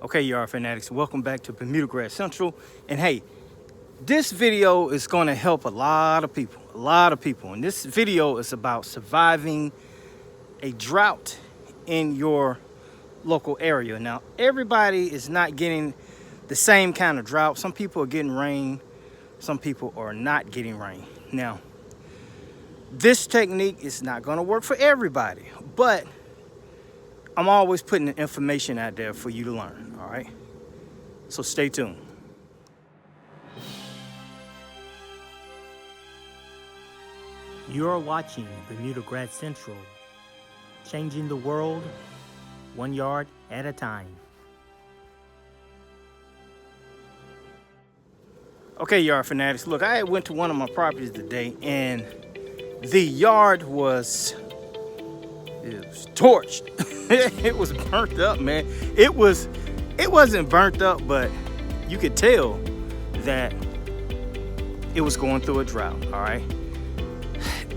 Okay, yard fanatics, welcome back to Bermuda Grass Central. And hey, this video is going to help a lot of people. And this video is about surviving a drought in your local area. Now, everybody is not getting the same kind of drought. Some people are getting rain, some people are not getting rain. Now, this technique is not going to work for everybody, but I'm always putting the information out there for you to learn, all right? So stay tuned. You're watching Bermuda Grass Central, changing the world 1 yard at a time. Okay, yard fanatics, look, I went to one of my properties today and the yard was torched. It was burnt up, man. It wasn't burnt up, but you could tell that it was going through a drought, all right?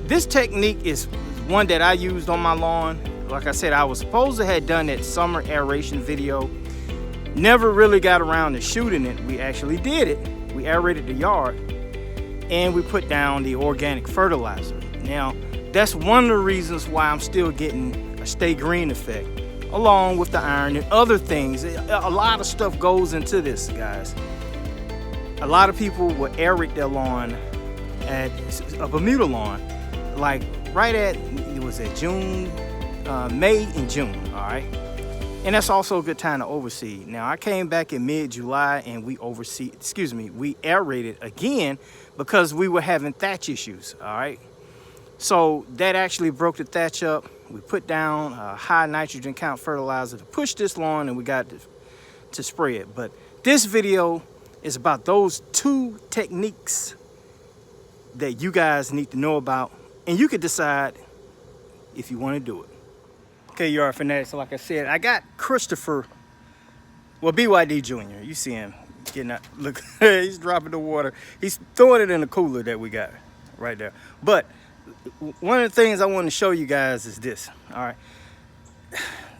This technique is one that I used on my lawn. Like I said, I was supposed to have done that summer aeration video. Never really got around to shooting it. We actually did it. We aerated the yard and we put down the organic fertilizer. Now, that's one of the reasons why I'm still getting a stay green effect, along with the iron and other things. A lot of stuff goes into this, guys. A lot of people will aerate their lawn at a Bermuda lawn, like right at, it was at May and June, all right? And that's also a good time to overseed. Now, I came back in mid-July and we aerated again because we were having thatch issues, all right? So that actually broke the thatch up. We put down a high nitrogen count fertilizer to push this lawn and we got to spray it. But this video is about those two techniques that you guys need to know about, and you can decide if you want to do it. Okay, yard fanatics, so like I said, I got Christopher, well, BYD Jr. You see him getting out, look, he's dropping the water. He's throwing it in the cooler that we got right there. But one of the things I want to show you guys is this, all right?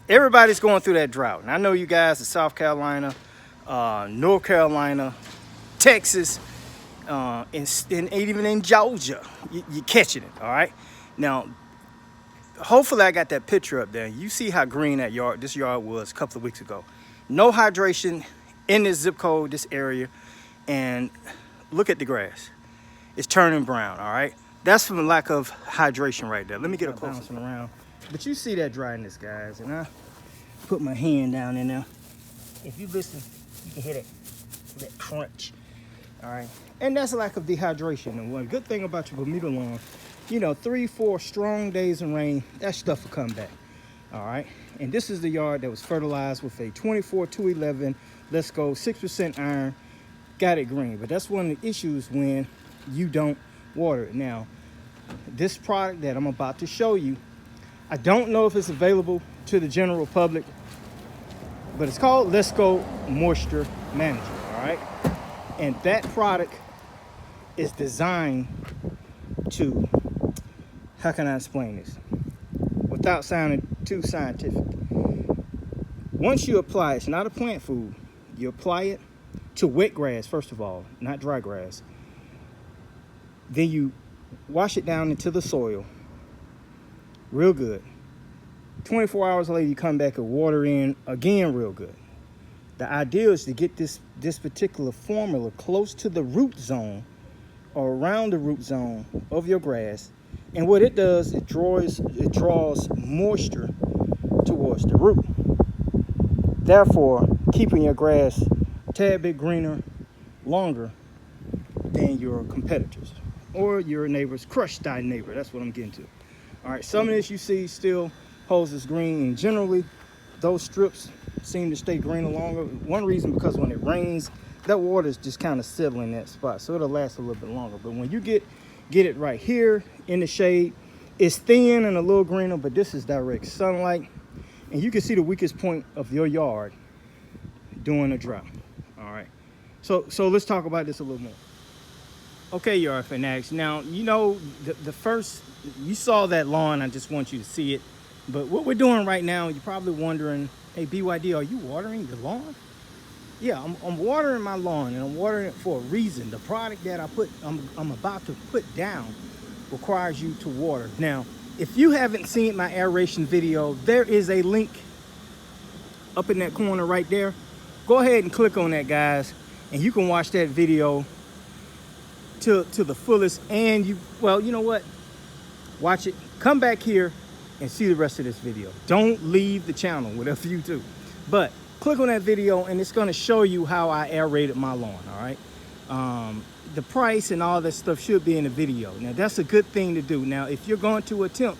Everybody's going through that drought. And I know you guys in South Carolina, North Carolina, Texas, and even in Georgia, you're catching it, all right? Now, hopefully I got that picture up there. You see how green this yard was a couple of weeks ago. No hydration in this zip code, this area, and look at the grass. It's turning brown, all right? That's from the lack of hydration right there. Let me get a bouncing around. But you see that dryness, guys, and I put my hand down in there. If you listen, you can hear that crunch, all right? And that's a lack of dehydration. And one good thing about your Bermuda lawn, you know, 3-4 strong days of rain, that stuff will come back, all right? And this is the yard that was fertilized with a 24-211 Lesco 6% iron, got it green. But that's one of the issues when you don't water it. Now, this product that I'm about to show you, I don't know if it's available to the general public, but it's called Lesco Moisture Manager, all right? And that product is designed to, how can I explain this without sounding too scientific? Once you apply it, it's not a plant food. You apply it to wet grass, first of all, not dry grass. Then you wash it down into the soil real good. 24 hours later, you come back and water in again real good. The idea is to get this particular formula close to the root zone or around the root zone of your grass. And what it does, it draws moisture towards the root, therefore keeping your grass a tad bit greener longer than your competitors or your neighbor's crushed die neighbor. That's what I'm getting to. All right, some of this you see still holds this green, and generally those strips seem to stay greener longer. One reason, because when it rains, that water is just kind of settling in that spot, so it'll last a little bit longer. But when you get it right here in the shade, it's thin and a little greener, but this is direct sunlight, and you can see the weakest point of your yard during a drought. All right, so let's talk about this a little more. Okay, yard fanatics. Now, you know, the first, you saw that lawn. I just want you to see it. But what we're doing right now, you're probably wondering, hey, BYD, are you watering the lawn? Yeah, I'm watering my lawn, and I'm watering it for a reason. The product that I'm about to put down requires you to water. Now, if you haven't seen my aeration video, there is a link up in that corner right there. Go ahead and click on that, guys, and you can watch that video to the fullest. And you know what? Watch it, come back here and see the rest of this video. Don't leave the channel, whatever you do. But click on that video and it's gonna show you how I aerated my lawn, all right? The price and all that stuff should be in the video. Now, that's a good thing to do. Now, if you're going to attempt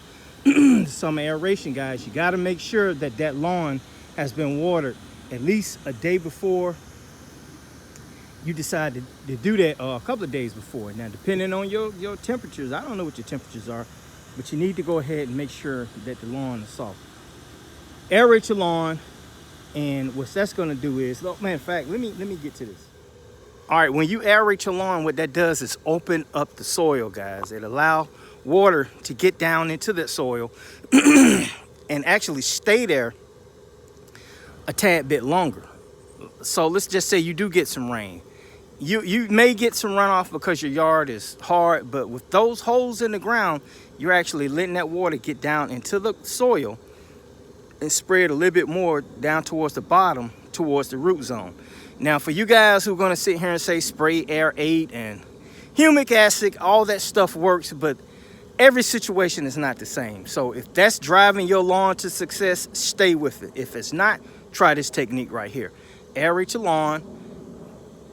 some aeration, guys, you gotta make sure that that lawn has been watered at least a day before you decide to do that, or a couple of days before. Now, depending on your temperatures, I don't know what your temperatures are, but you need to go ahead and make sure that the lawn is soft. Aerate your lawn, and what that's gonna do is, oh, matter of fact, let me get to this. All right, when you aerate your lawn, what that does is open up the soil, guys. It allows water to get down into that soil and actually stay there a tad bit longer. So let's just say you do get some rain. You may get some runoff because your yard is hard, but with those holes in the ground, you're actually letting that water get down into the soil and spread a little bit more down towards the bottom, towards the root zone. Now, for you guys who are going to sit here and say spray aerate and humic acid, all that stuff works, but every situation is not the same. So if that's driving your lawn to success, stay with it. If it's not, try this technique right here. Aerate your lawn.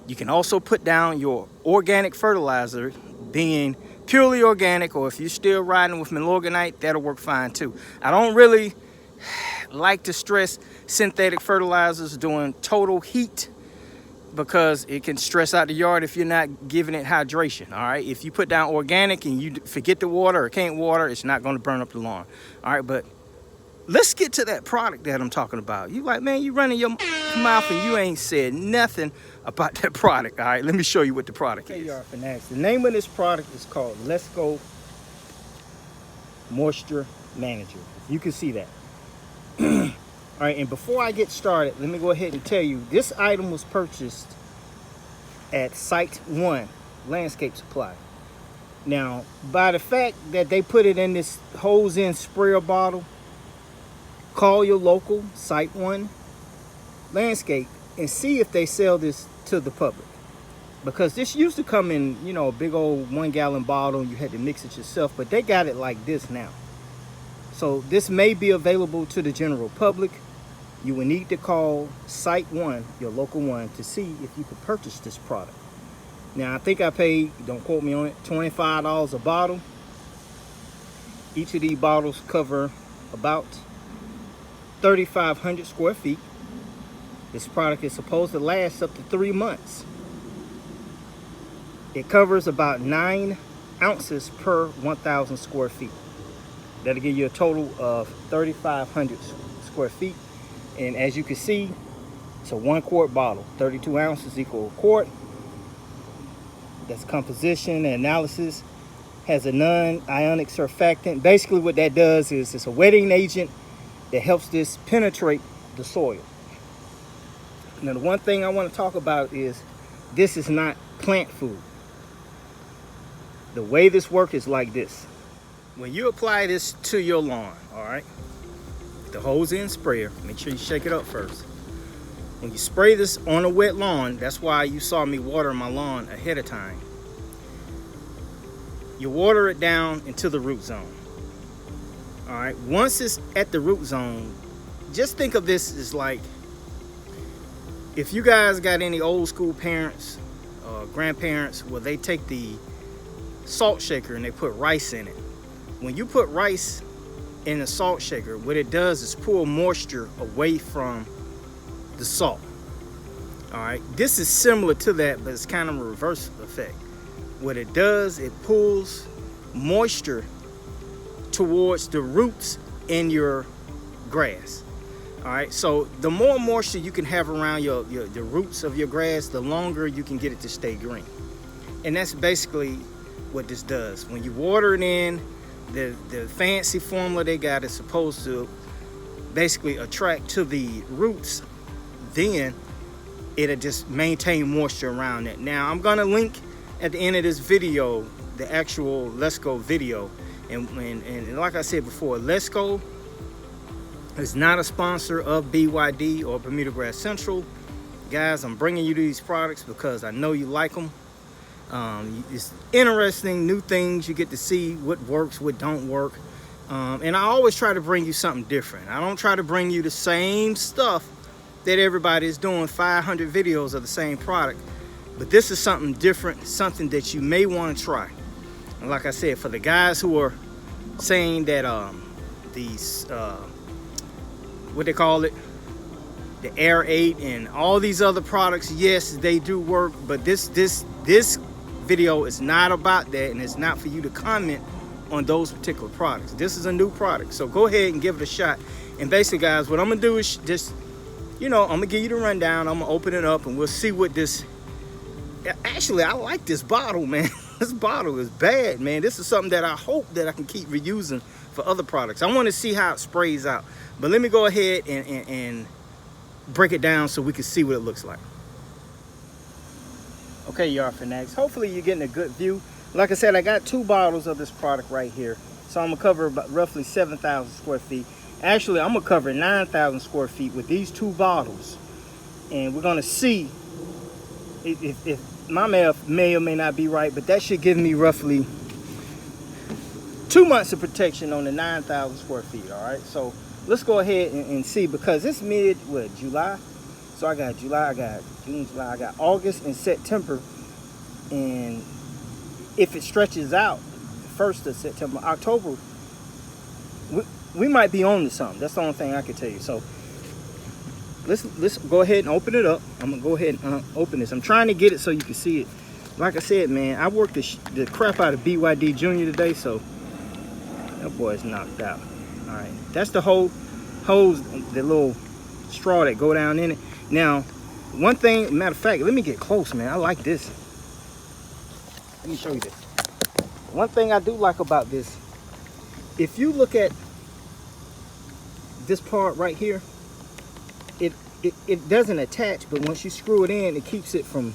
You can also put down your organic fertilizer, being purely organic, or if you're still riding with Milorganite, that'll work fine too. I don't really like to stress synthetic fertilizers during total heat because it can stress out the yard if you're not giving it hydration. All right, if you put down organic and you forget to water or can't water, it's not going to burn up the lawn. All right, but let's get to that product that I'm talking about. You like, man, you running your mouth and you ain't said nothing about that product. All right, let me show you what the product is. The name of this product is called Lesco Moisture Manager. You can see that. All right, and before I get started, let me go ahead and tell you, this item was purchased at Site 1 Landscape Supply. Now, by the fact that they put it in this hose-in sprayer bottle, call your local Site 1 Landscape and see if they sell this to the public. Because this used to come in, you know, a big old 1 gallon bottle. You had to mix it yourself, but they got it like this now. So this may be available to the general public. You will need to call Site 1, your local one, to see if you could purchase this product. Now, I think I paid, don't quote me on it, $25 a bottle. Each of these bottles cover about 3,500 square feet. This product is supposed to last up to 3 months. It covers about 9 ounces per 1,000 square feet. That'll give you a total of 3,500 square feet. And as you can see, it's a 1 quart bottle. 32 ounces equal a quart. That's composition and analysis. Has a non-ionic surfactant. Basically what that does is it's a wetting agent that helps this penetrate the soil. Now, the one thing I want to talk about is this is not plant food. The way this works is like this. When you apply this to your lawn, all right, the hose-in sprayer, make sure you shake it up first. When you spray this on a wet lawn, that's why you saw me water my lawn ahead of time. You water it down into the root zone. All right, once it's at the root zone, just think of this as like, if you guys got any old school parents or grandparents where they take the salt shaker and they put rice in it. When you put rice in a salt shaker, what it does is pull moisture away from the salt. All right, this is similar to that, but it's kind of a reverse effect. What it does, it pulls moisture towards the roots in your grass. All right, so the more moisture you can have around the roots of your grass, the longer you can get it to stay green. And that's basically what this does. When you water it in, the fancy formula they got is supposed to basically attract to the roots. Then it'll just maintain moisture around it. Now I'm gonna link at the end of this video the actual Lesco video, and like I said before, Lesco is not a sponsor of BYD or Bermuda Grass Central. Guys, I'm bringing you these products because I know you like them. It's interesting, new things. You get to see what works, what don't work. And I always try to bring you something different. I don't try to bring you the same stuff that everybody is doing, 500 videos of the same product. But this is something different, something that you may want to try. And like I said, for the guys who are saying that these, what they call it, the aerate and all these other products, yes, they do work, but this video is not about that, and it's not for you to comment on those particular products. This is a new product, so go ahead and give it a shot. And basically, guys, what I'm gonna do is just, you know, I'm gonna give you the rundown. I'm gonna open it up and we'll see what this, actually, I like this bottle, man. This bottle is bad, man. This is something that I hope that I can keep reusing for other products. I want to see how it sprays out, but let me go ahead and break it down so we can see what it looks like. Okay, yard fanatics, hopefully you're getting a good view. Like I said, I got 2 bottles of this product right here, so I'm gonna cover about roughly 7,000 square feet. Actually, I'm gonna cover 9,000 square feet with these 2 bottles, and we're gonna see if my math may or may not be right, but that should give me roughly 2 months of protection on the 9,000 square feet. All right, so let's go ahead and see, because it's July. So I got July, I got June, July, I got August and September. And if it stretches out, the 1st of September, October, we might be on to something. That's the only thing I can tell you. So let's go ahead and open it up. I'm gonna go ahead and open this. I'm trying to get it so you can see it. Like I said, man, I worked the crap out of BYD Junior today, so that boy's knocked out. All right, that's the hose, the little straw that go down in it. Now, one thing, matter of fact, let me get close, man. I like this. Let me show you this. One thing I do like about this, if you look at this part right here, it doesn't attach, but once you screw it in, it keeps it from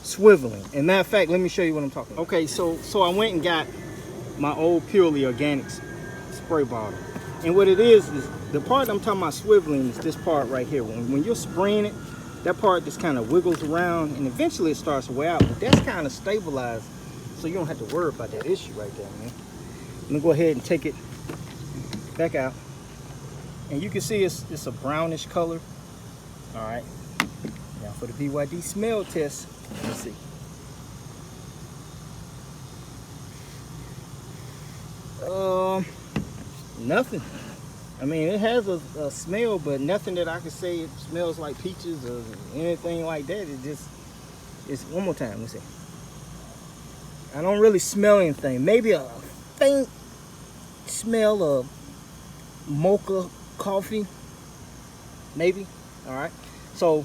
swiveling. And matter of fact, let me show you what I'm talking about. Okay, so I went and got my old purely organic spray bottle. And what it is the part I'm talking about swiveling is this part right here. When you're spraying it, that part just kind of wiggles around, and eventually it starts to wear out. But that's kind of stabilized, so you don't have to worry about that issue right there, man. I'm gonna go ahead and take it back out, and you can see it's a brownish color. All right. Now for the BYD smell test, let's see. Nothing. I mean, it has a smell, but nothing that I can say it smells like peaches or anything like that. It's one more time, let's see. I don't really smell anything. Maybe a faint smell of mocha coffee, maybe. All right, so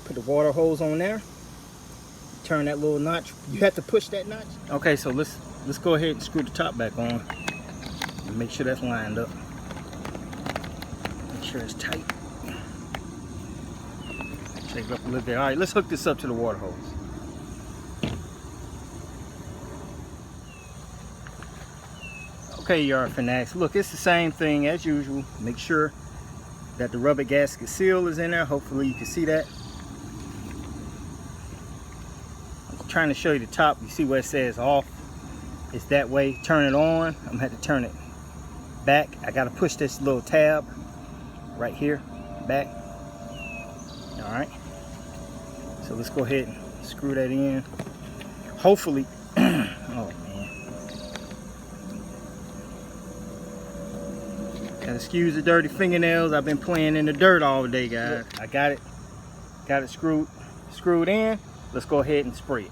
put the water hose on there, turn that little notch. You have to push that notch. Okay, so let's go ahead and screw the top back on and make sure that's lined up. Make sure it's tight. Shake it up a little bit. All right, let's hook this up to the water hose. Okay, yard fanatics, look, it's the same thing as usual. Make sure that the rubber gasket seal is in there. Hopefully you can see that. I'm trying to show you the top. You see where it says off? It's that way. Turn it on. I'm gonna have to turn it back. I gotta push this little tab right here back. All right, so let's go ahead and screw that in. Hopefully oh man, gotta excuse the dirty fingernails. I've been playing in the dirt all day, guys. I got it screwed in. Let's go ahead and spray it.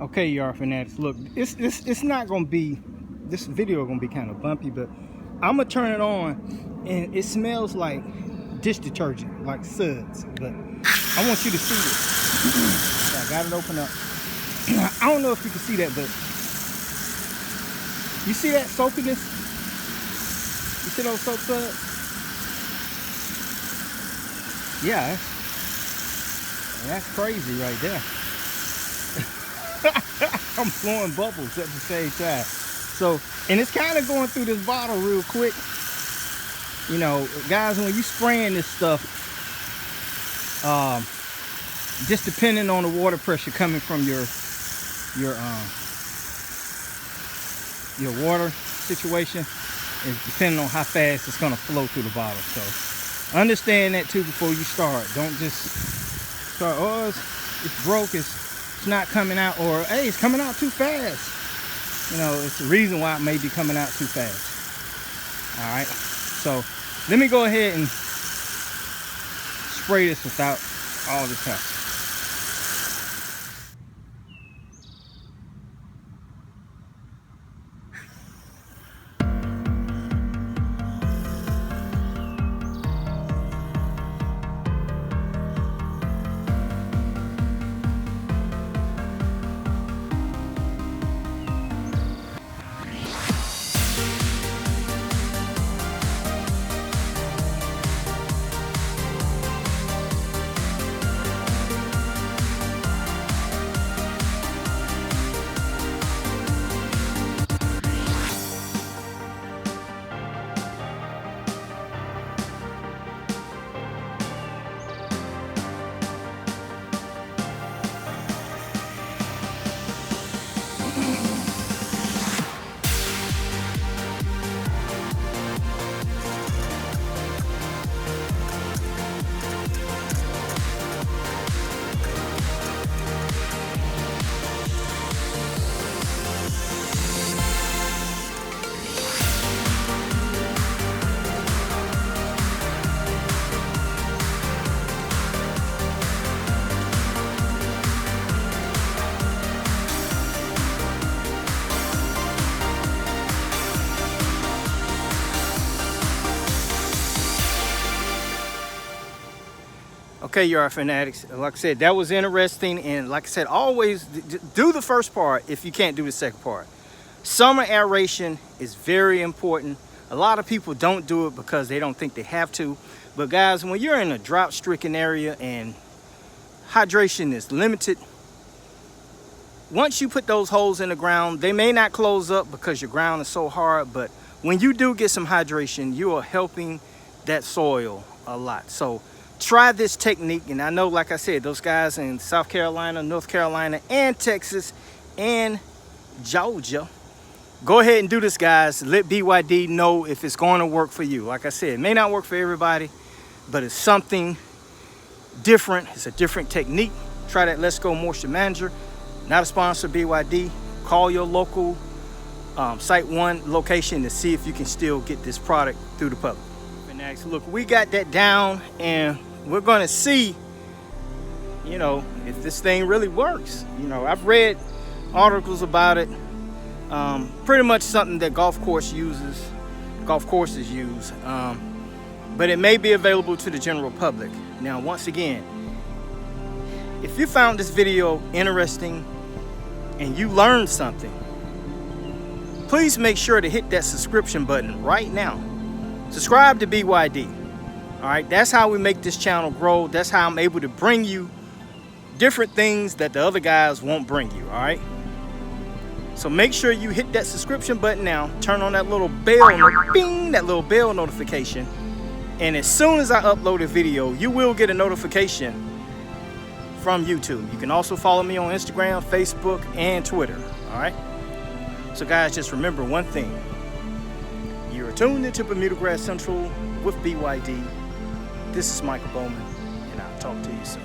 Okay, yard fanatics, look, it's not gonna be, this video gonna be kind of bumpy, but I'm gonna turn it on and it smells like dish detergent, like suds. But I want you to see this. So I got it open up. I don't know if you can see that, but you see that soapiness? You see those soap suds? Yeah, that's crazy right there. I'm blowing bubbles at the same time. So, and it's kind of going through this bottle real quick. You know, guys, when you spraying this stuff, just depending on the water pressure coming from your water situation, is depending on how fast it's gonna flow through the bottle. So understand that too before you start. Don't just start, oh, it's broke, it's not coming out, or hey, it's coming out too fast. You know, it's the reason why it may be coming out too fast. All right, so let me go ahead and spray this without all this hassle. Okay, you are fanatics. Like I said, that was interesting, and like I said, always do the first part if you can't do the second part. Summer aeration is very important. A lot of people don't do it because they don't think they have to. But guys, when you're in a drought-stricken area and hydration is limited, once you put those holes in the ground, they may not close up because your ground is so hard, but when you do get some hydration, you are helping that soil a lot. So try this technique. And I know, like I said, those guys in South Carolina, North Carolina, and Texas, and Georgia, go ahead and do this, guys. Let BYD know if it's going to work for you. Like I said, it may not work for everybody, but it's something different. It's a different technique. Try that Lesco Moisture Manager. Not a sponsor, BYD. Call your local Site 1 location to see if you can still get this product through the public. Look, we got that down, and we're going to see, you know, if this thing really works. You know, I've read articles about it. Pretty much something that golf courses use, but it may be available to the general public. Now, once again, if you found this video interesting and you learned something, please make sure to hit that subscription button right now. Subscribe to BYD. All right, that's how we make this channel grow. That's how I'm able to bring you different things that the other guys won't bring you. All right, so make sure you hit that subscription button now. Turn on that little bell, bing, that little bell notification, and as soon as I upload a video, you will get a notification from YouTube. You can also follow me on Instagram, Facebook, and Twitter. All right, so guys, just remember one thing. You're tuned into Bermuda Grass Central with BYD. This is Michael Bowman, and I'll talk to you soon.